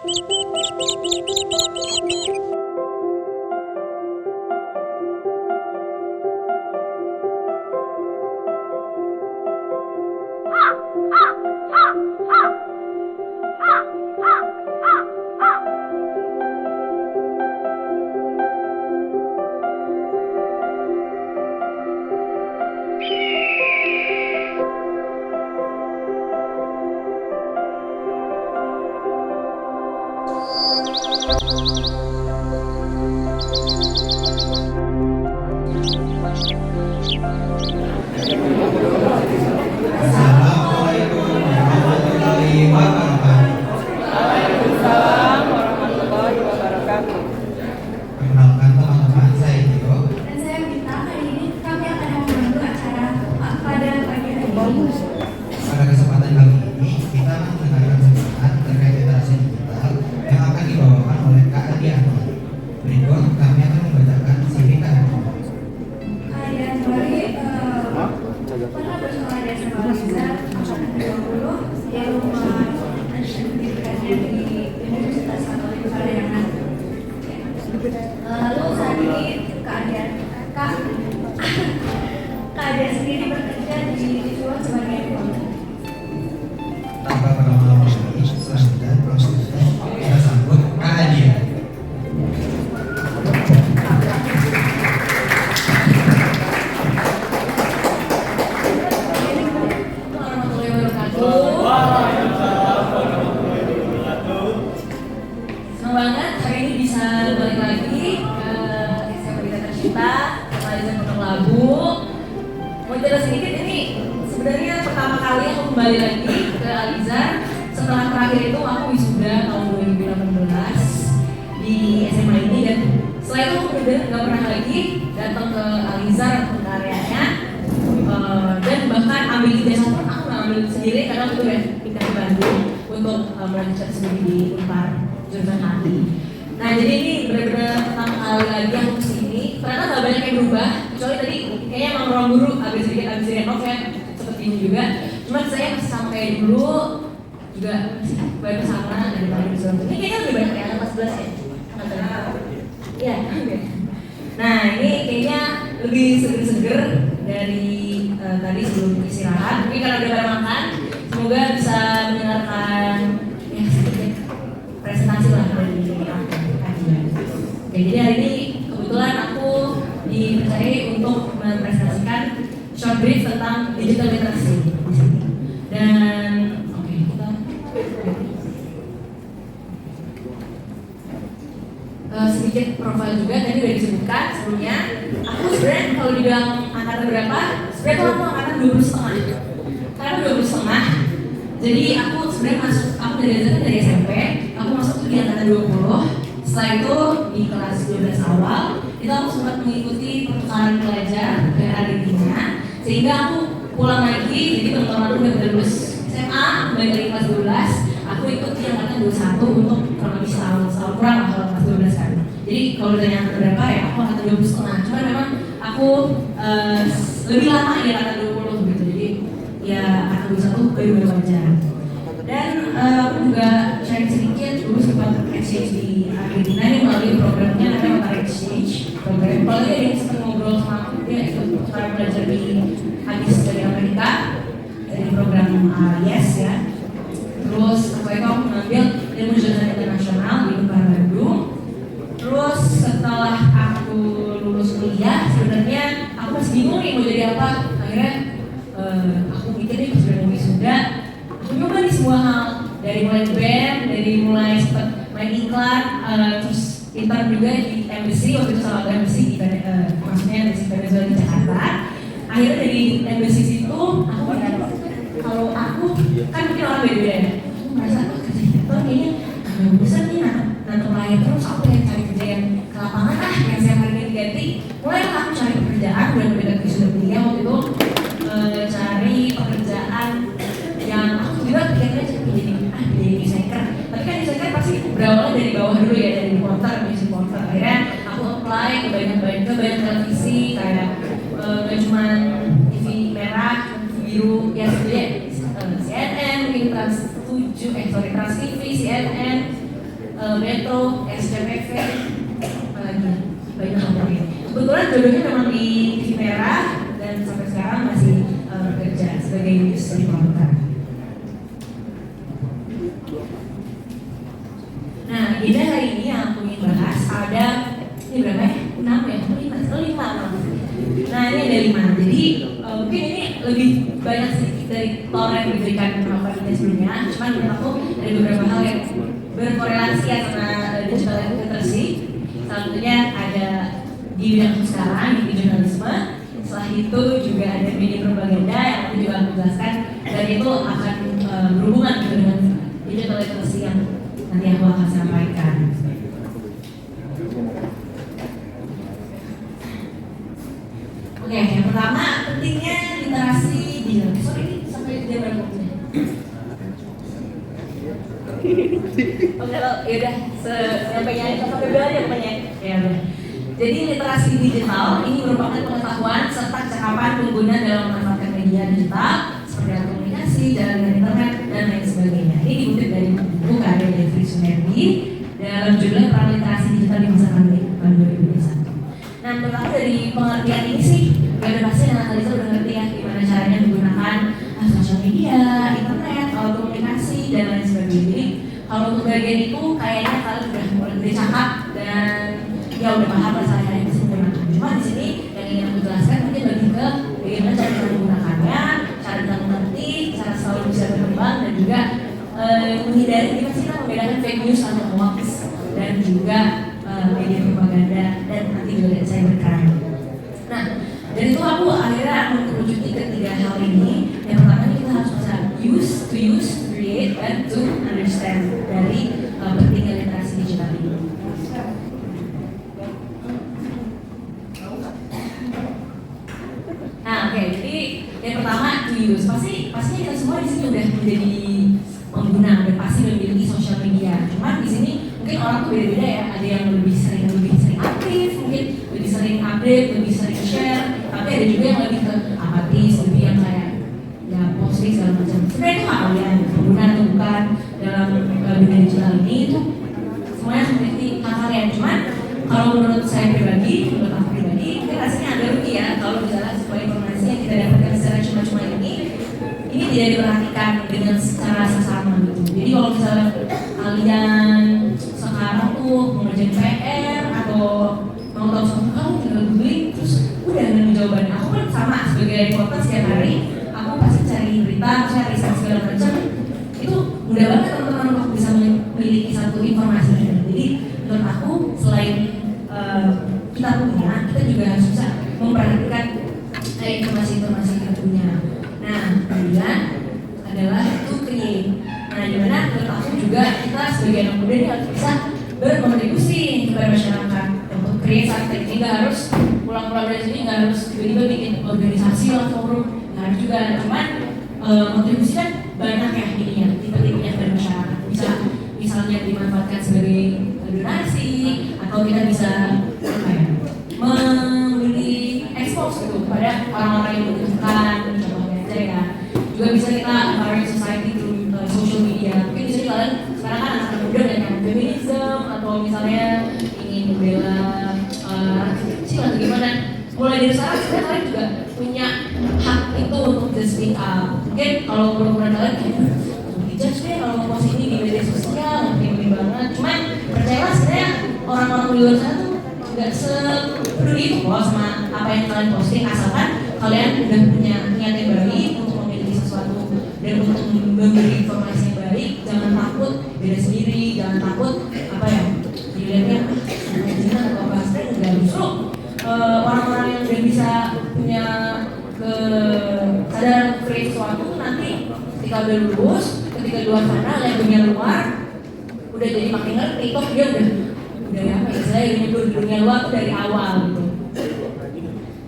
Assalamualaikum warahmatullahi wabarakatuh. Waalaikumsalam warahmatullahi wabarakatuh. Perkenalkan teman-teman, saya Tio. Dan saya Mita. Kali ini kami akan membantu acara pada pagi hari ini. Pada kesempatan kali ini kita akan mendengarkan pembicaraan terkait literasi digital yang akan dibawakan oleh Kak Adi Anwar. Berikut kami akan membacakan CV Kak Adi. Kak Adi Anwar pernah bersekolah di SMA Al-Azhar angkatan 20. Dia melanjutkan pendidikannya di Universitas Katolik Parayangan. Lalu saat ini Kak Adi sendiri bekerja di Solo sebagai konten. Tanpa berlama-lama lagi, selanjutnya langsung kita sambut Kak Adi. Senang banget hari ini bisa balik lagi ke SMA Kita Tercinta, Al-Azhar Pondok Labu. Mau cerita sedikit, ini sebenarnya pertama kali aku kembali lagi ke Al-Azhar setelah terakhir itu aku wisuda tahun 2018 di SMA ini, dan setelah itu aku udah gak pernah lagi datang ke Al-Azhar atau ke areanya, dan bahkan ambil ijazah pun aku gak ambil sendiri karena aku udah pindah ke Bandung untuk melanjutkan studi di Unpar jurusan HI. Nah, jadi ini benar-benar pertama kali lagi aku kesini. Ternyata gak banyak yang berubah, kecuali tadi kayaknya emang ruang guru abis renov ya, sempet bingung juga. Cuman saya masih sampai dulu juga masih banyak sama dari tahun 2019. Ini kayaknya lebih banyak ya, 14 ya? Iya, oke. Nah, ini kayaknya lebih seger-seger dari tadi sebelum istirahat. Mungkin karena udah pada makan, semoga bisa mendengarkan ya sedikit presentasi lah dari aku. Oke, jadi hari ini kebetulan aku dipercayai untuk mempresentasikan short brief tentang digital literacy di sini. Dan oke, kita sedikit profil juga tadi udah disebutkan sebelumnya. Aku sebenarnya kalau dibilang angkatan berapa, sebenarnya kalau aku angkatan 20,5. Karena 20,5. Jadi aku sebenarnya masuk, aku dari SMP, aku masuk tuh di angkatan 20. Setelah itu di kelas 12 awal, itu aku sempat mengikuti pertukaran pelajar ke Argentina, sehingga aku pulang lagi. Jadi teman-teman aku udah lulus SMA, mulai dari kelas 12, aku ikut di angkatan 21 untuk kurang lebih setahun kurang lah kalau kelas 12 kan. Jadi kalau ditanya angkatan berapa ya, aku angkatan 20,5. Cuman memang aku lebih lama di angkatan 20 gitu. Jadi ya angkatan 21 baru aja. Dan aku juga sharing sedikit dulu sempat exchange di Argentina ini melalui programnya namanya Otar Exchange program. Kalau dia sempat ngobrol sama aku, dia ikut pertukaran belajar di habis dari Amerika dari program YES ya. Terus aku mengambil ilmu jurnalistik internasional di Unpar Bandung. Terus setelah aku lulus kuliah, sebenarnya aku masih bingung nih mau jadi apa. Akhirnya aku mikir nih sudah mau wisuda, aku nyoba nih semua hal, dari mulai band, dari mulai sempat main iklan, terus intern juga di embassy, waktu itu sama embassy di maksudnya embassy Venezuela di Jakarta. Akhirnya dari embassy itu aku kalau aku kan mungkin orang beda ya, aku merasa kerja itu kayaknya nggak bosan nih nanti lain, terus aku yang cari kerja yang ke lapangan yang setiap hari ini diganti. Mulai aku cari pekerjaan, udah beda sudah kuliah waktu itu, cari pekerjaan yang aku juga pikirnya jadi desainer. Tapi kan desainer pasti berawal dari bawah dulu ya, dari reporter, music reporter. Akhirnya aku apply ke banyak televisi kayak gak cuma TV merah, biru, ya sebenarnya CNN, mungkin Trans TV, CNN, Metro, SCTV, apalagi banyak pokoknya. Kebetulan jodohnya memang di TV Merah dan sampai sekarang masih bekerja sebagai industri promoter. Nah, agenda hari ini yang aku ingin bahas ada ini berapa ya? 6 ya? 5. Nah, ini ada 5. Jadi mungkin ini lebih banyak sedikit dari total yang diberikan beberapa kita sebelumnya. Cuman menurut aku ada beberapa hal yang berkorelasi sama digital literacy. Salah satunya ada di bidang sekarang di jurnalisme. Setelah itu juga ada media propaganda yang aku juga akan menjelaskan, dan itu akan berhubungan dengan digital literacy yang nanti aku akan sampaikan. Oke, yang pertama pentingnya literasi digital. Sorry, sampai dia berapa waktunya? Oke, yaudah, sampainya sampai berapa ya pokoknya? Ya udah. Jadi literasi digital ini merupakan pengetahuan serta kecakapan pengguna dalam memanfaatkan media digital seperti komunikasi, jaringan internet, dan lain sebagainya. Ini dikutip dari buku karya Jeffrey Sumerdi dalam judul Peran Literasi Digital di Masa Pandemi tahun 2021. Nah, pertama dari pengertian ini sih, udah pasti analisa udah ngerti ya gimana caranya menggunakan sosial media, internet, komunikasi, dan lain sebagainya. Jadi kalau untuk bagian itu kayaknya kalian udah mulai cakap dan ya udah paham lah saya yang bisa menggunakan. Cuma di sini yang ingin aku jelaskan mungkin lebih ke bagaimana cara kita menggunakannya, cara kita mengerti, cara selalu bisa berkembang, dan juga menghindari gimana sih kita membedakan fake news atau hoax, dan juga media propaganda, dan nanti juga cybercrime. Nah, dari itu aku akhirnya akan merujuk ke 3 hal ini. Yang pertama kita harus bisa use, create, and to understand dari pentingnya literasi digital ini. Nah, oke, jadi yang pertama to use. Pasti kita semua di sini udah menjadi pengguna, udah pasti memiliki sosial media. Cuman di sini mungkin orang tuh beda-beda ya. Ada yang lebih sering aktif, mungkin lebih sering update, lebih sering share. Tapi ada juga yang lebih ke apatis, lebih yang kayak ya posting segala macam. Sebenarnya itu hak kalian, pengguna atau bukan dalam dunia digital ini itu semuanya seperti hak kalian. Cuman kalau menurut saya pribadi, menurut aku pribadi, mungkin rasanya agak rugi ya kalau misalnya sebuah informasi yang kita dapatkan secara cuma-cuma ini tidak diperhatikan dengan secara sesama gitu. Jadi kalau misalnya kalian sekarang tuh mengerjain PR atau mau tahu sesuatu, kamu tinggal googling terus udah nemu jawabannya. Aku kan sama sebagai reporter setiap hari, aku pasti cari berita, cari riset segala macam. Itu mudah banget teman-teman untuk bisa memiliki satu informasi. Jadi menurut aku selain kita punya, kita juga harus bisa memperhatikan informasi-informasi yang kita punya. Nah, kemudian adalah to create. Nah, dimana menurut aku juga kita sebagai anak muda ini harus bisa berkontribusi kepada masyarakat untuk create something. Jadi nggak harus pulang-pulang dari sini, nggak harus tiba-tiba bikin organisasi atau forum, nggak harus juga. Cuman kontribusi kan banyak ya ininya, tipe-tipenya dari masyarakat. Bisa misalnya dimanfaatkan sebagai donasi, atau kita bisa apa ya, memberi expose gitu kepada orang-orang yang membutuhkan. Ya. Juga bisa kita empowering society through social media. Mungkin di sini kalian sekarang kan anak muda dan yang feminism atau misalnya ingin membela kecil atau gimana. Mulai dari sekarang sebenarnya kalian juga punya hak itu untuk speak up. Mungkin kalau program kalian kayak dijudge deh kalau mau post ini di media sosial, penting banget. Cuman percayalah sebenarnya orang-orang di luar sana tuh nggak sepeduli itu kok sama apa yang kalian posting, asalkan kalian udah punya niat yang baik untuk memiliki sesuatu dan untuk memberi informasi yang baik. Jangan takut beda sendiri, jangan takut apa ya dilihatnya zina atau apa sih. Enggak, justru orang-orang yang udah bisa punya kesadaran create sesuatu nanti ketika udah lulus, ketika di luar sana lihat dunia luar udah jadi makin ngerti, kok dia udah apa ya, saya nyebut dunia luar tuh dari awal gitu.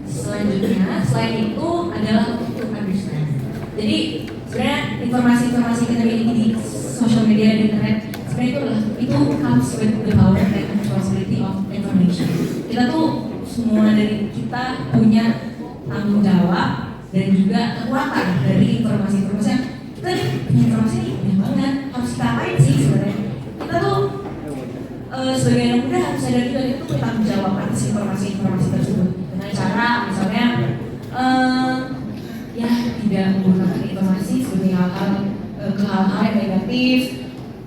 Selanjutnya, selain itu adalah to understand. Jadi sebenarnya informasi-informasi yang kita miliki di social media dan internet sebenarnya itu comes with the power and responsibility of information. Kita tuh semua dari kita punya tanggung jawab dan juga kekuatan dari informasi-informasi yang kita punya informasi ini banyak banget. Harus kita apain sih sebenarnya? Kita tuh sebagai anak muda harus sadar juga itu bertanggung jawab atas informasi tersebut dengan cara misalnya ya tidak menggunakan informasi sebagai hal-hal yang negatif,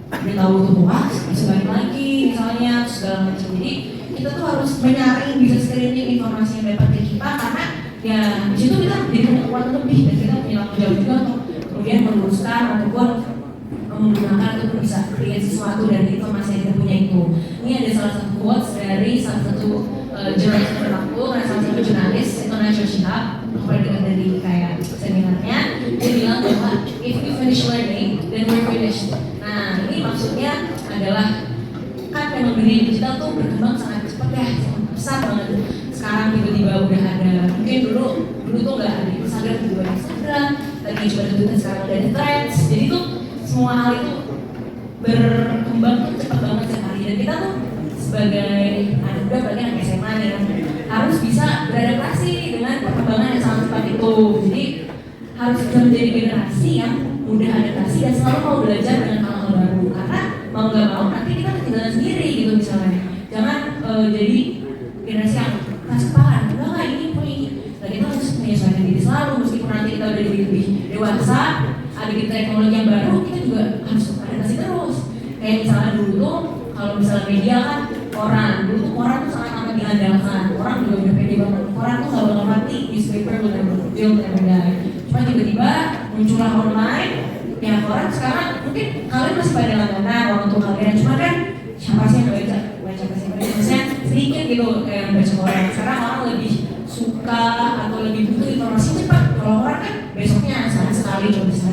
beritahu itu hoax, sebaik lagi misalnya segala macam. Jadi kita tuh harus menyaring, bisa screening informasi yang dapat ke kita karena ya di situ kita jadi pengetahuan lebih dan kita punya tanggung jawab juga untuk kemudian meluruskan ataupun menggunakan untuk bisa create sesuatu dari informasi yang kita punya itu. Ini ada salah satu quotes dari salah satu jurnalis terkenal, salah satu jurnalis itu Najwa Shihab. Aku pernah dengar dari kayak seminarnya, dia bilang bahwa if we finish learning, then we're finished. Nah ini maksudnya adalah kan memang dunia digital tuh berkembang sangat cepat ya, sangat pesat banget. Sekarang tiba-tiba udah ada, mungkin dulu tuh nggak ada Instagram, tiba-tiba ada Instagram, lagi coba Twitter, sekarang udah ada Threads. Jadi tuh semua hal itu berkembang tuh cepat banget sekali dan kita tuh sebagai anak muda, apalagi anak SMA nih harus bisa beradaptasi dengan perkembangan yang sangat cepat itu. Jadi harus bisa menjadi generasi yang mudah adaptasi dan selalu mau belajar dengan hal-hal baru karena mau nggak mau nanti kita ketinggalan sendiri gitu misalnya. Jangan jadi generasi yang keras kepala, enggak ini punya ini. Nah kita harus menyesuaikan diri selalu meskipun nanti kita udah lebih dewasa, ada di teknologi yang baru, kita juga harus adaptasi terus. Kayak misalnya dulu tuh kalau misalnya media kan dulu tuh koran tuh sangat amat diandalkan, orang juga udah pede banget. Koran tuh nggak bakal mati, newspaper belum ada. Cuma tiba-tiba muncullah online, ya koran sekarang mungkin kalian masih pada langganan orang tua kalian, cuma kan siapa sih yang baca maksudnya sedikit gitu yang baca koran. Sekarang orang lebih suka atau lebih butuh informasi cepat. Kalau koran kan besoknya sehari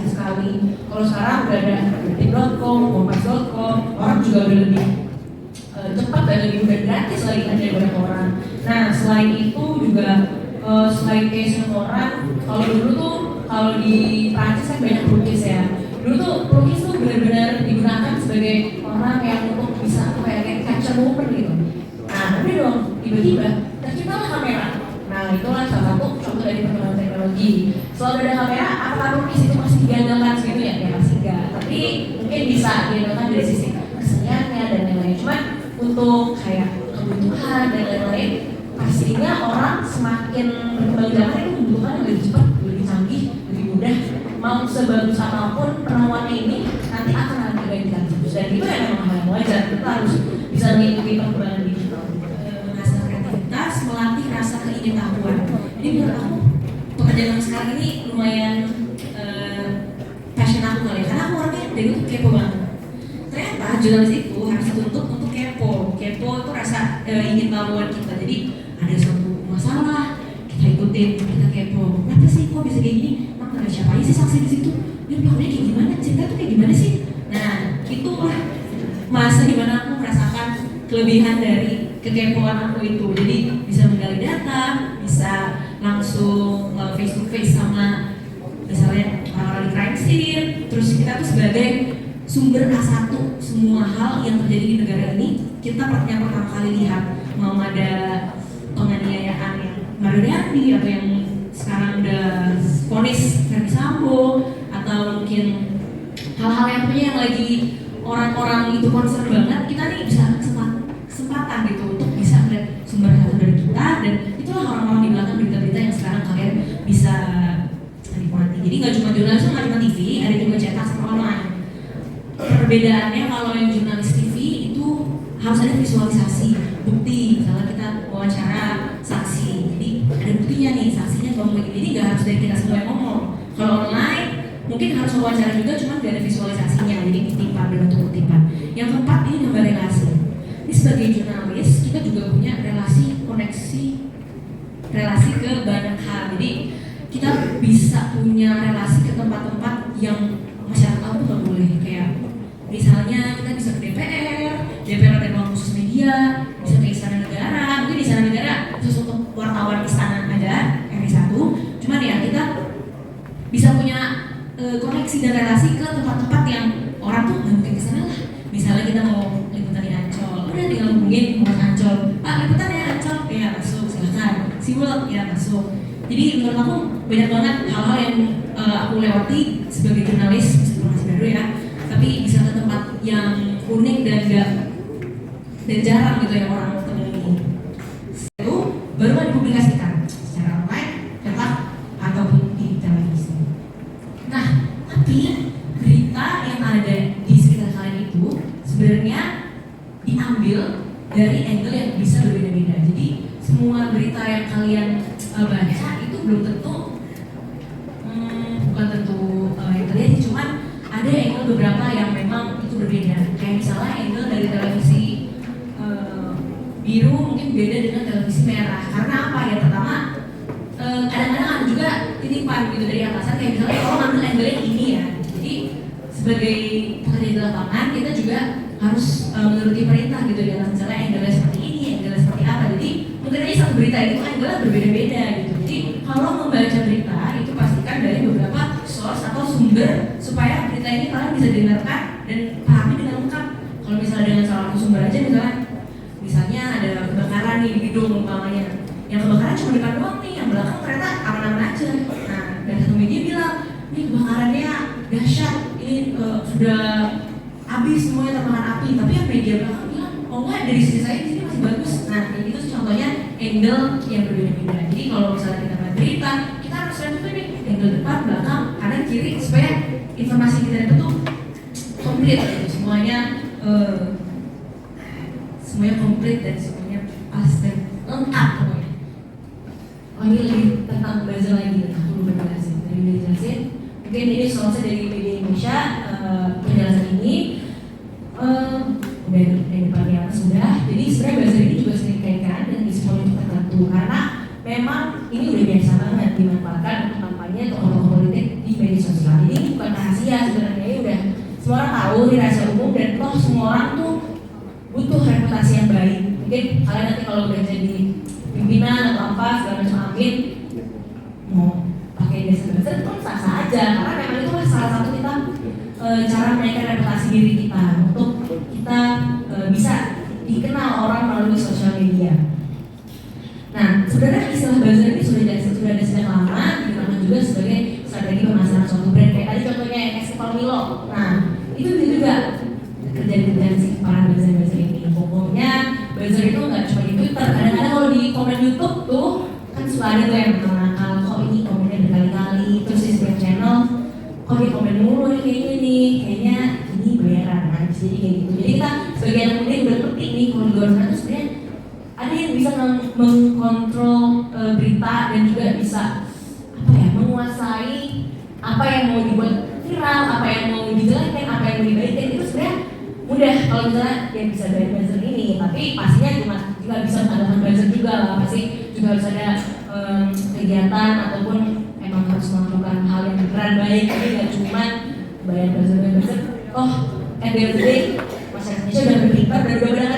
sekali. Kalau sekarang udah ada detik.com, kompas.com, orang juga udah lebih cepat dan lebih mudah gratis lagi kan daripada koran. Nah selain itu juga selain case koran, kalau dulu tuh kalau di Prancis kan banyak pelukis ya. Dulu tuh pelukis tuh benar-benar digunakan sebagai orang yang untuk bisa kayak capture moment gitu. Nah tapi dong tiba-tiba terciptalah kamera. Nah itulah salah satu contoh dari perkembangan teknologi. Selalu ada kamera, apakah pelukis itu masih diandalkan segitu ya? Ya pasti enggak. Tapi mungkin bisa diandalkan dari sisi keseniannya dan lain-lain. Cuman untuk kayak kebutuhan dan lain-lain, pastinya orang semakin berkembang zaman itu membutuhkan yang lebih cepat, lebih canggih, lebih mudah. Mau sebagus apapun penemuannya ini nanti akan ada gantian terus. Dan itu ya memang hal yang wajar. Kita harus bisa mengikuti perkembangan digital. Mengasah kreativitas, melatih rasa keingintahuan. Jadi menurut aku pekerjaan sekarang ini lumayan passion aku kali ya, karena aku orangnya dari itu kepo banget. Ternyata jurnalis itu harus dituntut untuk kepo itu rasa ingin tahuan kita. Jadi ada suatu masalah kita ikutin, kita kepo. Kenapa sih kok bisa kayak gini? Emang ada siapa aja sih saksi di situ? Dia pelakunya kayak gimana? Cerita tuh kayak gimana sih? Nah itulah masa dimana aku merasakan kelebihan dari kekepoan aku itu. Jadi bisa menggali data, bisa langsung face to face sama misalnya orang-orang di crime scene. Terus kita tuh sebagai sumber A1 semua hal yang terjadi di negara ini kita yang pertama kali lihat, mau ada penganiayaan yang Mario Dandi atau yang sekarang udah vonis Verdi Sambo atau mungkin hal-hal yang punya yang lagi orang-orang itu concern banget, kita nih bisa kesempatan gitu untuk bisa melihat sumber satu dari kita dan itulah orang-orang di belakang berita-berita yang sekarang kalian bisa nikmati. Jadi nggak cuma jurnalis nggak cuma TV, ada juga cetak sama online. Perbedaannya kalau yang jurnalis TV itu harus ada visualisasi, bukti. Misalnya kita wawancara saksi, jadi ada buktinya nih, saksinya ngomong begini. Jadi nggak harus dari kita semua yang ngomong. Kalau online mungkin harus wawancara juga, cuma nggak ada visualisasinya, jadi kutipan dan untuk kutipan. Yang keempat ini nambah relasi. Ini sebagai jurnalis kita juga punya relasi ke banyak hal. Jadi kita bisa punya relasi ke tempat-tempat yang masyarakat itu nggak boleh, kayak misalnya kita bisa ke DPR ada ruang khusus media, bisa ke Istana Negara, mungkin di Istana Negara khusus untuk wartawan istana ada RI1, cuman ya kita bisa punya koneksi dan relasi ke tempat-tempat yang orang tuh nggak mungkin kesana lah. Misalnya kita mau liputan di Ancol, udah tinggal hubungin Polres Ancol, Pak liputan ya Ancol, ya masuk silakan, SeaWorld ya masuk. Jadi menurut aku banyak banget hal-hal yang aku lewati sebagai jurnalis, meskipun masih baru ya, tapi bisa ke tempat yang unik dan dan jarang gitu yang orang temui. Itu baru dipublikasikan secara online, cetak ataupun di televisi. Nah, tapi berita yang ada di sekitar kalian itu sebenarnya diambil dari angle yang bisa berbeda-beda. Jadi semua berita yang kalian baca itu belum tentu bukan tentu yang terjadi, cuman ada angle beberapa yang memang itu berbeda. Kayak misalnya angle dari televisi biru mungkin beda dengan televisi merah. Karena apa ya? Pertama, kadang-kadang ada juga titipan gitu dari atasan, kayak misalnya kalau ngambil angle yang ini ya. Jadi sebagai pekerja di lapangan kita juga harus menuruti perintah gitu ya. Misalnya angle seperti ini, angle seperti apa. Jadi mungkin aja satu berita itu angle berbeda-beda gitu. Jadi kalau membaca berita itu pastikan dari beberapa source atau sumber supaya berita ini kalian bisa dengarkan dan pahami dengan lengkap. Kalau misalnya dengan salah satu sumber aja, misalnya ada kebakaran nih di gedung umpamanya, yang kebakaran cuma depan doang nih, yang belakang ternyata aman-aman aja. Nah, dan satu media bilang, ini kebakarannya dahsyat, ini sudah habis semuanya termakan api, tapi yang media belakang bilang, oh enggak, dari sisi saya di sini masih bagus. Nah, itu contohnya angle yang berbeda-beda. Jadi kalau misalnya kita baca berita, kita harus lihat juga nih angle depan, belakang, kanan, kiri, supaya informasi kita dapat tuh komplit gitu. Semuanya komplit dan semuanya pas dan lengkap pokoknya. Ini lebih tentang buzzer lagi, aku lupa jelasin. Tadi udah jelasin. Mungkin ini soalnya dari media Indonesia penjelasan ini udah dari depannya sudah. Jadi sebenarnya buzzer ini juga sering dikaitkan dan dispon untuk tertentu karena memang ini udah biasa banget dimanfaatkan untuk kampanye tokoh-tokoh politik di media sosial. Ini bukan rahasia sebenarnya, ini udah semua orang tahu, di rahasia umum, dan toh semua orang tuh butuh reputasi yang baik. Mungkin kalian nanti kalau udah jadi pimpinan atau apa segala macam amin mau pakai dasar-dasar itu sah-sah aja, karena memang itu salah satu kita cara menaikkan reputasi diri kita untuk kita bisa dikenal orang melalui sosial media. Nah, sebenarnya istilah buzzer ini sudah ada sejak lama, digunakan juga sebagai strategi pemasaran suatu brand. Kayak tadi contohnya Escobar Milo. Nah, itu juga kerjaan si para buzzer ini. Pokoknya buzzer itu nggak cuma di Twitter. Kadang-kadang kalau di komen YouTube tuh kan suka ada tuh yang nakal. Kok ini komennya berkali-kali, terus di setiap channel kok di komen mulu nih kayaknya ini bayaran. Nah, jadi kayak gitu. Jadi kita sebagai anak muda yang berpetik nih kalau di luar sana tuh sebenarnya ada yang bisa mengkontrol berita dan juga bisa menguasai apa yang mau dibuat viral, apa yang mau dijelaskan, apa yang mau dibaikin. Itu sebenarnya mudah kalau misalnya yang bisa dari buzzer ini, tapi pastinya juga bisa mengadakan buzzer juga lah, pasti juga harus ada kegiatan ataupun emang harus melakukan hal yang beneran baik. Jadi nggak cuma bayar buzzer. Oh, at the end of the day masyarakat Indonesia udah berpikir dan udah